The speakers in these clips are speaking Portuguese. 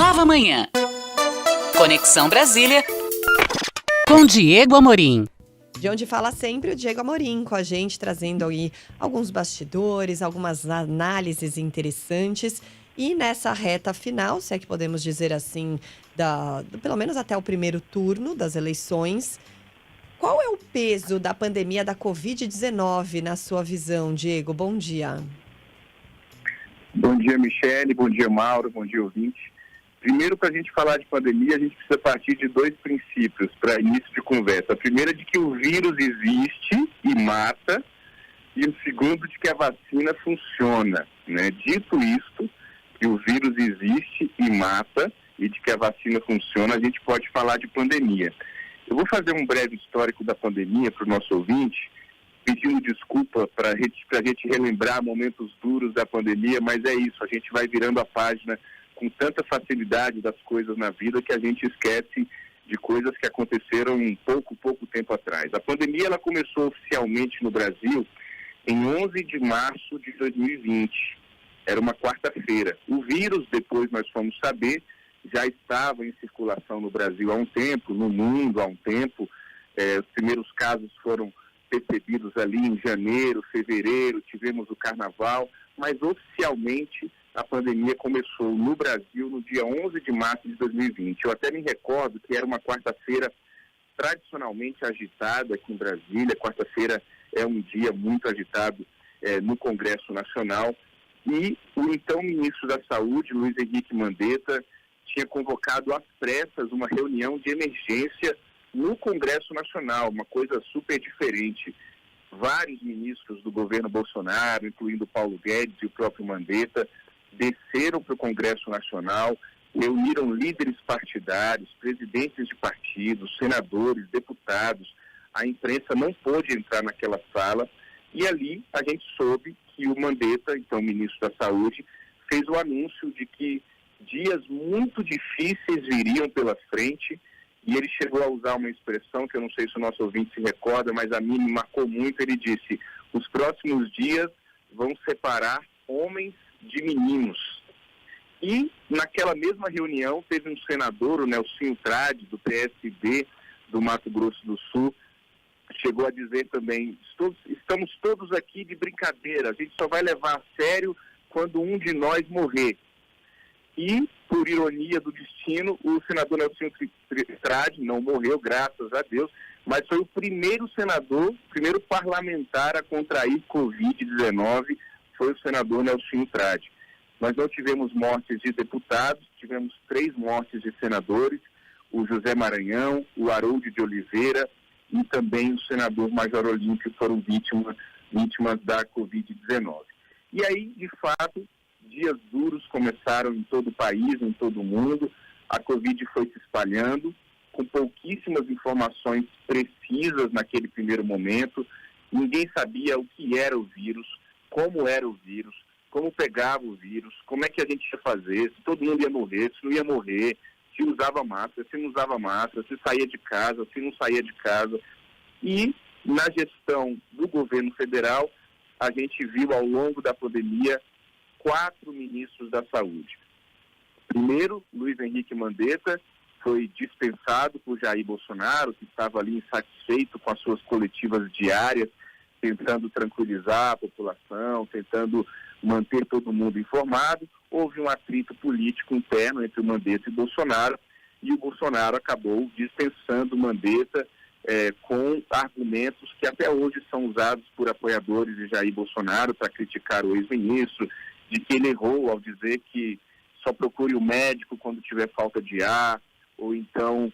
Nova Manhã. Conexão Brasília com Diego Amorim. De onde fala sempre o Diego Amorim com a gente, trazendo aí alguns bastidores, algumas análises interessantes. E nessa reta final, se é que podemos dizer assim, pelo menos até o primeiro turno das eleições, qual é o peso da pandemia da Covid-19 na sua visão, Diego? Bom dia. Bom dia, Michele. Bom dia, Mauro. Bom dia, ouvinte. Primeiro, para a gente falar de pandemia, a gente precisa partir de dois princípios para início de conversa. A primeira é de que o vírus existe e mata, e o segundo de que a vacina funciona, né? Dito isto, que o vírus existe e mata, e de que a vacina funciona, a gente pode falar de pandemia. Eu vou fazer um breve histórico da pandemia para o nosso ouvinte, pedindo desculpa para a gente relembrar momentos duros da pandemia, mas é isso, a gente vai virando a página com tanta facilidade das coisas na vida que a gente esquece de coisas que aconteceram pouco tempo atrás. A pandemia ela começou oficialmente no Brasil em 11 de março de 2020. Era uma quarta-feira. O vírus, depois nós fomos saber, já estava em circulação no Brasil há um tempo, no mundo há um tempo. Os primeiros casos foram percebidos ali em janeiro, fevereiro, tivemos o carnaval, mas oficialmente a pandemia começou no Brasil no dia 11 de março de 2020. Eu até me recordo que era uma quarta-feira tradicionalmente agitada aqui em Brasília. Quarta-feira é um dia muito agitado no Congresso Nacional. E o então ministro da Saúde, Luiz Henrique Mandetta, tinha convocado às pressas uma reunião de emergência no Congresso Nacional, uma coisa super diferente. Vários ministros do governo Bolsonaro, incluindo Paulo Guedes e o próprio Mandetta, desceram para o Congresso Nacional, reuniram líderes partidários, presidentes de partidos, senadores, deputados. A imprensa não pôde entrar naquela sala e ali a gente soube que o Mandetta, então ministro da Saúde, fez o anúncio de que dias muito difíceis viriam pela frente e ele chegou a usar uma expressão que eu não sei se o nosso ouvinte se recorda, mas a mim me marcou muito. Ele disse: os próximos dias vão separar homens de meninos. E naquela mesma reunião teve um senador, o Nelsinho Trade, do PSB do Mato Grosso do Sul, chegou a dizer também: estamos todos aqui de brincadeira, a gente só vai levar a sério quando um de nós morrer. E, por ironia do destino, o senador Nelsinho Trade não morreu, graças a Deus, mas foi o primeiro senador, primeiro parlamentar a contrair Covid-19, foi o senador Nelsinho Trade. Nós não tivemos mortes de deputados, tivemos 3 mortes de senadores, o José Maranhão, o Harold de Oliveira e também o senador Major Olímpio foram vítimas da Covid-19. E aí, de fato, dias duros começaram em todo o país, em todo o mundo. A Covid foi se espalhando, com pouquíssimas informações precisas naquele primeiro momento. Ninguém sabia o que era o vírus, como era o vírus, como pegava o vírus, como é que a gente ia fazer, se todo mundo ia morrer, se não ia morrer, se usava máscara, se não usava máscara, se saía de casa, se não saía de casa. E na gestão do governo federal, a gente viu ao longo da pandemia 4 ministros da saúde. Primeiro, Luiz Henrique Mandetta foi dispensado por Jair Bolsonaro, que estava ali insatisfeito com as suas coletivas diárias, tentando tranquilizar a população, tentando manter todo mundo informado. Houve um atrito político interno entre o Mandetta e Bolsonaro, e o Bolsonaro acabou dispensando o Mandetta com argumentos que até hoje são usados por apoiadores de Jair Bolsonaro para criticar o ex-ministro, de que ele errou ao dizer que só procure o médico quando tiver falta de ar, ou então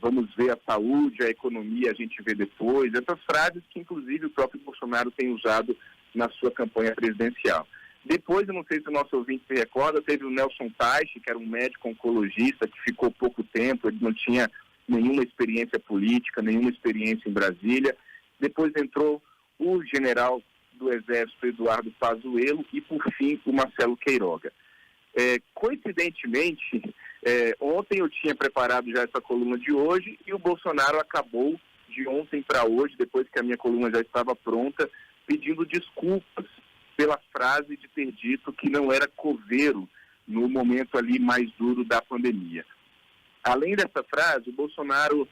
vamos ver a saúde, a economia, a gente vê depois. Essas frases que, inclusive, o próprio Bolsonaro tem usado na sua campanha presidencial. Depois, eu não sei se o nosso ouvinte se recorda, teve o Nelson Teich, que era um médico oncologista, que ficou pouco tempo, ele não tinha nenhuma experiência política, nenhuma experiência em Brasília. Depois entrou o general do Exército, Eduardo Pazuello, e, por fim, o Marcelo Queiroga. Coincidentemente, ontem eu tinha preparado já essa coluna de hoje e o Bolsonaro acabou, de ontem para hoje, depois que a minha coluna já estava pronta, pedindo desculpas pela frase de ter dito que não era coveiro no momento ali mais duro da pandemia. Além dessa frase, o Bolsonaro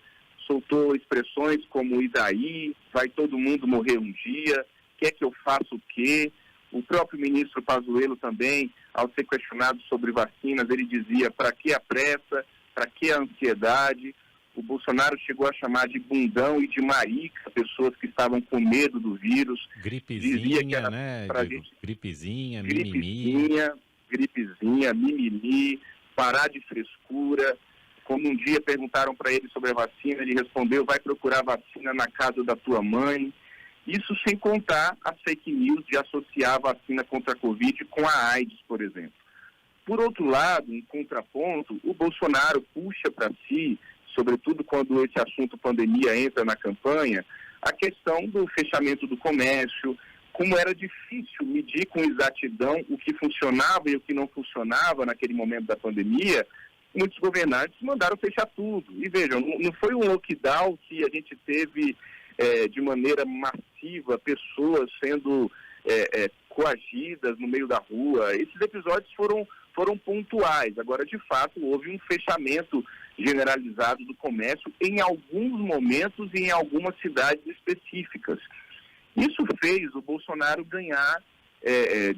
soltou expressões como "e daí?", "vai todo mundo morrer um dia", "quer que eu faça o quê?". O próprio ministro Pazuello também, ao ser questionado sobre vacinas, ele dizia: "para que a pressa, para que a ansiedade?". O Bolsonaro chegou a chamar de bundão e de marica pessoas que estavam com medo do vírus. Gripezinha, Dizia que era né, pra Diego? gente... Gripezinha, mimimi. Gripezinha, mimimi, parar de frescura. Quando um dia perguntaram para ele sobre a vacina, ele respondeu: "vai procurar vacina na casa da tua mãe". Isso sem contar as fake news de associar a vacina contra a Covid com a AIDS, por exemplo. Por outro lado, em contraponto, o Bolsonaro puxa para si, sobretudo quando esse assunto pandemia entra na campanha, a questão do fechamento do comércio, como era difícil medir com exatidão o que funcionava e o que não funcionava naquele momento da pandemia. Muitos governantes mandaram fechar tudo. E vejam, não foi um lockdown que a gente teve de maneira massiva pessoas sendo coagidas no meio da rua. Esses episódios foram pontuais. Agora, de fato, houve um fechamento generalizado do comércio em alguns momentos e em algumas cidades específicas. Isso fez o Bolsonaro ganhar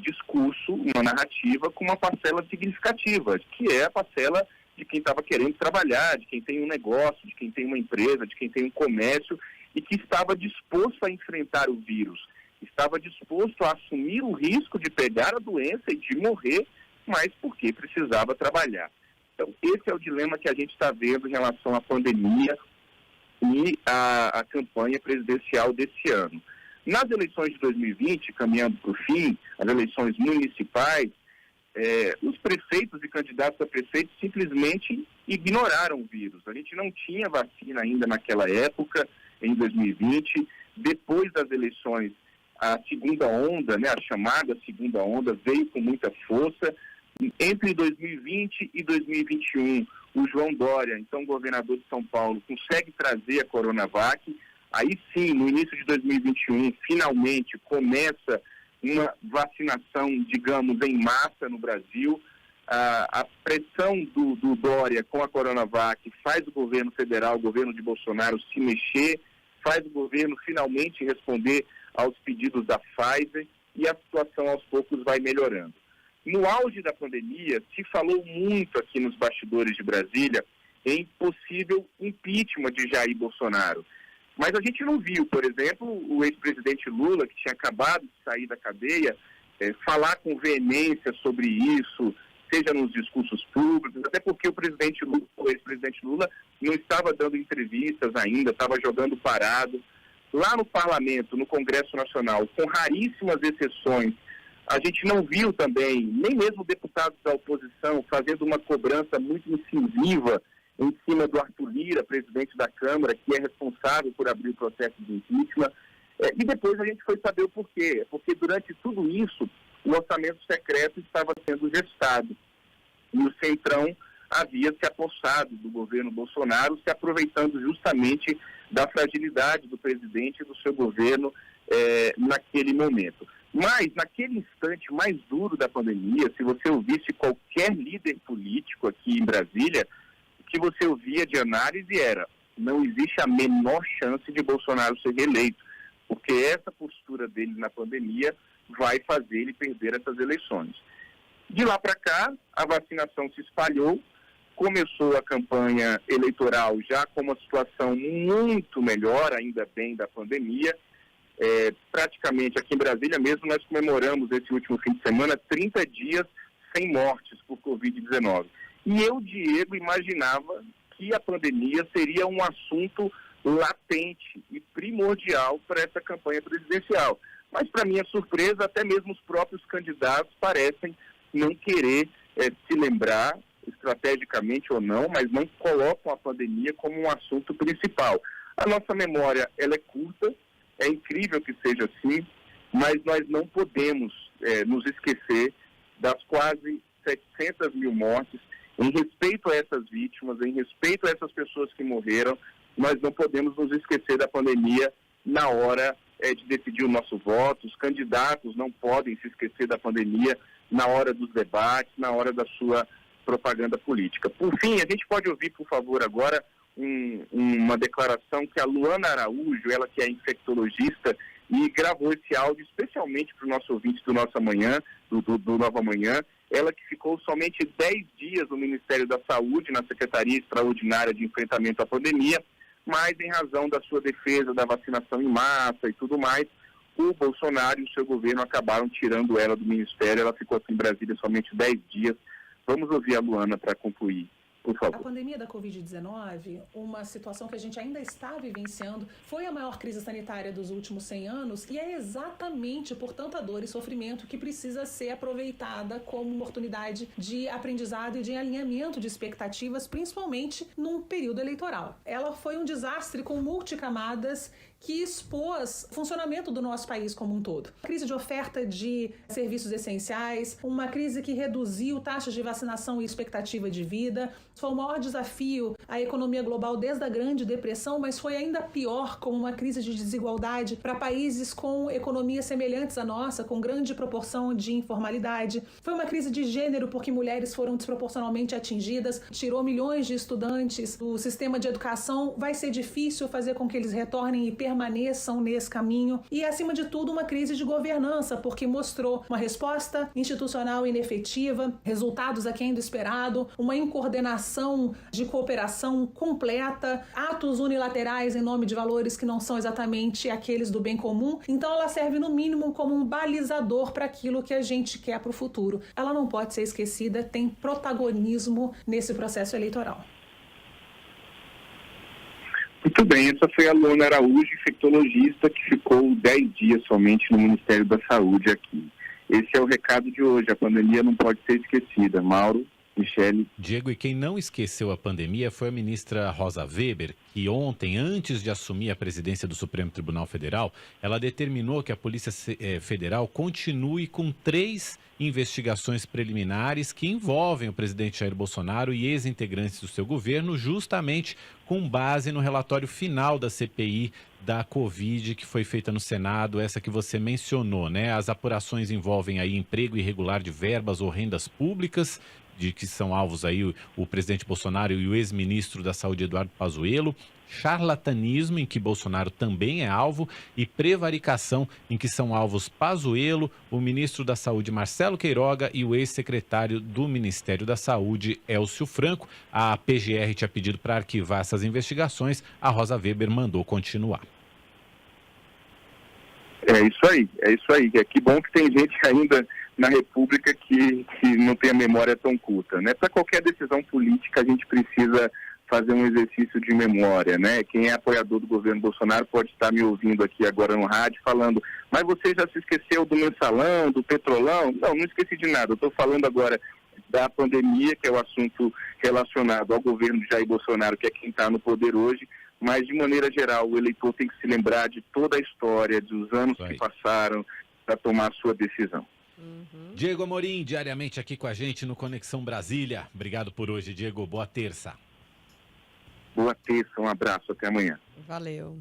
discurso, uma narrativa com uma parcela significativa, que é a parcela de quem estava querendo trabalhar, de quem tem um negócio, de quem tem uma empresa, de quem tem um comércio e que estava disposto a enfrentar o vírus, estava disposto a assumir o risco de pegar a doença e de morrer, mas porque precisava trabalhar. Então, esse é o dilema que a gente está vendo em relação à pandemia e à campanha presidencial desse ano. Nas eleições de 2020, caminhando para o fim, as eleições municipais, os prefeitos e candidatos a prefeitos simplesmente ignoraram o vírus. A gente não tinha vacina ainda naquela época, em 2020. Depois das eleições, a segunda onda, né, a chamada segunda onda, veio com muita força. Entre 2020 e 2021, o João Dória, então governador de São Paulo, consegue trazer a Coronavac. Aí sim, no início de 2021, finalmente começa uma vacinação, digamos, em massa no Brasil. A pressão do Dória com a Coronavac faz o governo federal, o governo de Bolsonaro, se mexer, faz o governo finalmente responder aos pedidos da Pfizer e a situação aos poucos vai melhorando. No auge da pandemia, se falou muito aqui nos bastidores de Brasília em possível impeachment de Jair Bolsonaro. Mas a gente não viu, por exemplo, o ex-presidente Lula, que tinha acabado de sair da cadeia, falar com veemência sobre isso, seja nos discursos públicos, até porque o ex-presidente Lula não estava dando entrevistas ainda, estava jogando parado. Lá no Parlamento, no Congresso Nacional, com raríssimas exceções, a gente não viu também, nem mesmo deputados da oposição, fazendo uma cobrança muito incisiva em cima do Arthur Lira, presidente da Câmara, que é responsável por abrir o processo de impeachment. E depois a gente foi saber o porquê. Porque durante tudo isso, o orçamento secreto estava sendo gestado. E o Centrão havia se apossado do governo Bolsonaro, se aproveitando justamente da fragilidade do presidente e do seu governo naquele momento. Mas, naquele instante mais duro da pandemia, se você ouvisse qualquer líder político aqui em Brasília, o que você ouvia de análise era: não existe a menor chance de Bolsonaro ser reeleito, porque essa postura dele na pandemia vai fazer ele perder essas eleições. De lá para cá, a vacinação se espalhou, começou a campanha eleitoral já com uma situação muito melhor, ainda bem, da pandemia. Praticamente aqui em Brasília mesmo, nós comemoramos esse último fim de semana 30 dias sem mortes por Covid-19. E eu, Diego, imaginava que a pandemia seria um assunto latente e primordial para essa campanha presidencial. Mas, para minha surpresa, até mesmo os próprios candidatos parecem não querer se lembrar, estrategicamente ou não, mas não colocam a pandemia como um assunto principal. A nossa memória, ela é curta, é incrível que seja assim, mas nós não podemos nos esquecer das quase 700 mil mortes. Em respeito a essas vítimas, em respeito a essas pessoas que morreram, nós não podemos nos esquecer da pandemia na hora de decidir o nosso voto. Os candidatos não podem se esquecer da pandemia na hora dos debates, na hora da sua propaganda política. Por fim, a gente pode ouvir, por favor, agora uma declaração que a Luana Araújo, ela que é infectologista, e gravou esse áudio especialmente para o nosso ouvinte do Nosso Amanhã, do Nova Manhã, ela que ficou somente 10 dias no Ministério da Saúde, na Secretaria Extraordinária de Enfrentamento à Pandemia, mas em razão da sua defesa da vacinação em massa e tudo mais, o Bolsonaro e o seu governo acabaram tirando ela do Ministério, ela ficou aqui em Brasília somente 10 dias. Vamos ouvir a Luana para concluir. Por favor. A pandemia da Covid-19, uma situação que a gente ainda está vivenciando, foi a maior crise sanitária dos últimos 100 anos e é exatamente por tanta dor e sofrimento que precisa ser aproveitada como oportunidade de aprendizado e de alinhamento de expectativas, principalmente num período eleitoral. Ela foi um desastre com multicamadas que expôs o funcionamento do nosso país como um todo. Crise de oferta de serviços essenciais, uma crise que reduziu taxas de vacinação e expectativa de vida. Foi o maior desafio à economia global desde a Grande Depressão, mas foi ainda pior como uma crise de desigualdade para países com economias semelhantes à nossa, com grande proporção de informalidade. Foi uma crise de gênero porque mulheres foram desproporcionalmente atingidas, tirou milhões de estudantes do sistema de educação. Vai ser difícil fazer com que eles retornem e permaneçam nesse caminho e, acima de tudo, uma crise de governança, porque mostrou uma resposta institucional inefetiva, resultados aquém do esperado, uma incoordenação de cooperação completa, atos unilaterais em nome de valores que não são exatamente aqueles do bem comum. Então ela serve, no mínimo, como um balizador para aquilo que a gente quer para o futuro. Ela não pode ser esquecida, tem protagonismo nesse processo eleitoral. Muito bem, essa foi a Luana Araújo, infectologista, que ficou 10 dias somente no Ministério da Saúde aqui. Esse é o recado de hoje, a pandemia não pode ser esquecida. Mauro, Michele. Diego, e quem não esqueceu a pandemia foi a ministra Rosa Weber, que ontem, antes de assumir a presidência do Supremo Tribunal Federal, ela determinou que a Polícia Federal continue com 3 investigações preliminares que envolvem o presidente Jair Bolsonaro e ex-integrantes do seu governo, justamente com base no relatório final da CPI da Covid, que foi feita no Senado, essa que você mencionou, né? As apurações envolvem aí emprego irregular de verbas ou rendas públicas, de que são alvos aí o presidente Bolsonaro e o ex-ministro da Saúde, Eduardo Pazuello, charlatanismo, em que Bolsonaro também é alvo, e prevaricação, em que são alvos Pazuello, o ministro da Saúde, Marcelo Queiroga, e o ex-secretário do Ministério da Saúde, Élcio Franco. A PGR tinha pedido para arquivar essas investigações, a Rosa Weber mandou continuar. É isso aí. Que bom que tem gente ainda na República que não tem a memória tão curta, né? Para qualquer decisão política, a gente precisa fazer um exercício de memória, né? Quem é apoiador do governo Bolsonaro pode estar me ouvindo aqui agora no rádio falando, mas você já se esqueceu do mensalão, do petrolão? Não esqueci de nada. Eu estou falando agora da pandemia, que é o assunto relacionado ao governo de Jair Bolsonaro, que é quem está no poder hoje, mas de maneira geral o eleitor tem que se lembrar de toda a história, dos anos que passaram para tomar a sua decisão. Diego Amorim, diariamente aqui com a gente no Conexão Brasília. Obrigado por hoje, Diego. Boa terça. Boa terça, um abraço, até amanhã. Valeu.